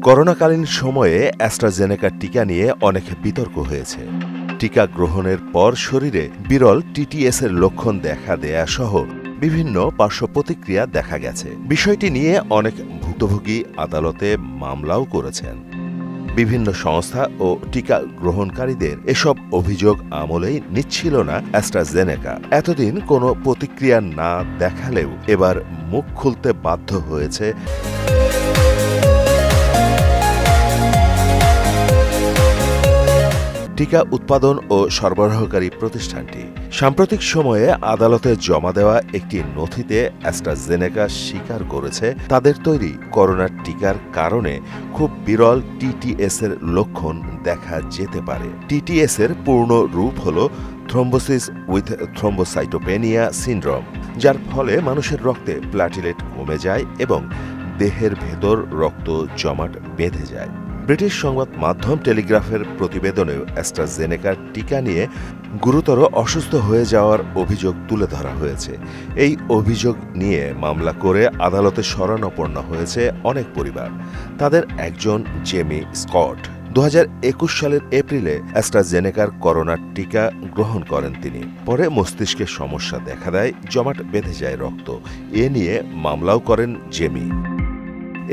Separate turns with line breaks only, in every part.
করোনাকালীন সময়ে অ্যাস্ট্রাজেনেকা টিকা নিয়ে অনেক বিতর্ক হয়েছে। টিকা গ্রহণের পর শরীরে বিরল টিটিএস-এর লক্ষণ দেখা দেয়া সহ বিভিন্ন পার্শ্ব প্রতিক্রিয়া দেখা গেছে। বিষয়টি নিয়ে অনেক ভুক্তভোগী আদালতে মামলাও করেছেন। বিভিন্ন সংস্থা ও টিকা গ্রহণকারীদের এসব অভিযোগ আমলেই নিচ্ছিল না অ্যাস্ট্রাজেনেকা। এতদিন কোনো প্রতিক্রিয়া না দেখালেও এবার মুখ খুলতে বাধ্য হয়েছে টিকা উৎপাদন ও সরবরাহকারী প্রতিষ্ঠানটি। সাম্প্রতিক সময়ে আদালতে জমা দেওয়া একটি নথিতে অ্যাস্ট্রাজেনেকা স্বীকার করেছে তাদের তৈরি করোনার টিকার কারণে খুব বিরল টিটিএস-এর লক্ষণ দেখা যেতে পারে। টিটিএস-এর পূর্ণ রূপ হল থ্রম্বোসিস উইথ থ্রম্বোসাইটোপেনিয়া সিন্ড্রোম, যার ফলে মানুষের রক্তে প্ল্যাটিলেট কমে যায় এবং দেহের ভেতর রক্ত জমাট বেঁধে যায়। ব্রিটিশ সংবাদ মাধ্যম টেলিগ্রাফের প্রতিবেদনে অ্যাস্ট্রাজেনেকার টিকা নিয়ে গুরুতর অসুস্থ হয়ে যাওয়ার অভিযোগ তুলে ধরা হয়েছে। এই অভিযোগ নিয়ে মামলা করে আদালতে শরণাপন্ন হয়েছে অনেক পরিবার। তাদের একজন জেমি স্কট। 2021 সালের এপ্রিলে অ্যাস্ট্রাজেনেকার করোনার টিকা গ্রহণ করেন তিনি। পরে মস্তিষ্কে সমস্যা দেখা দেয়, জমাট বেঁধে যায় রক্ত। এ নিয়ে মামলাও করেন জেমি।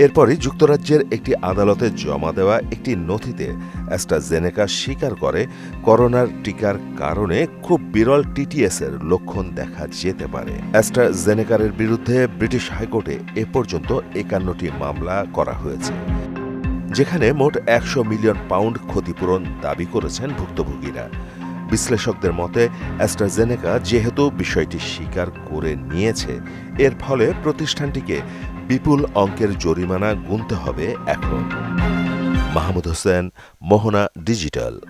এরপরই যুক্তরাজ্যের একটি আদালতে জমা দেওয়া একটি নথিতে অ্যাস্ট্রাজেনেকা স্বীকার করে করোনার টিকার কারণে খুব বিরল টিটিএস-এর লক্ষণ দেখা যেতে পারে। অ্যাস্ট্রাজেনেকার বিরুদ্ধে ব্রিটিশ হাইকোর্টে এ পর্যন্ত 51টি মামলা করা হয়েছে, যেখানে মোট 100 মিলিয়ন পাউন্ড ক্ষতিপূরণ দাবি করেছেন ভুক্তভোগীরা। বিশ্লেষকদের মতে অ্যাস্ট্রাজেনেকা যেহেতু বিষয়টি স্বীকার করে নিয়েছে, এর ফলে প্রতিষ্ঠানটিকে বিপুল অঙ্কের জরিমানা গুনতে হবে এখন। মাহমুদ হোসেন, মোহনা ডিজিটাল।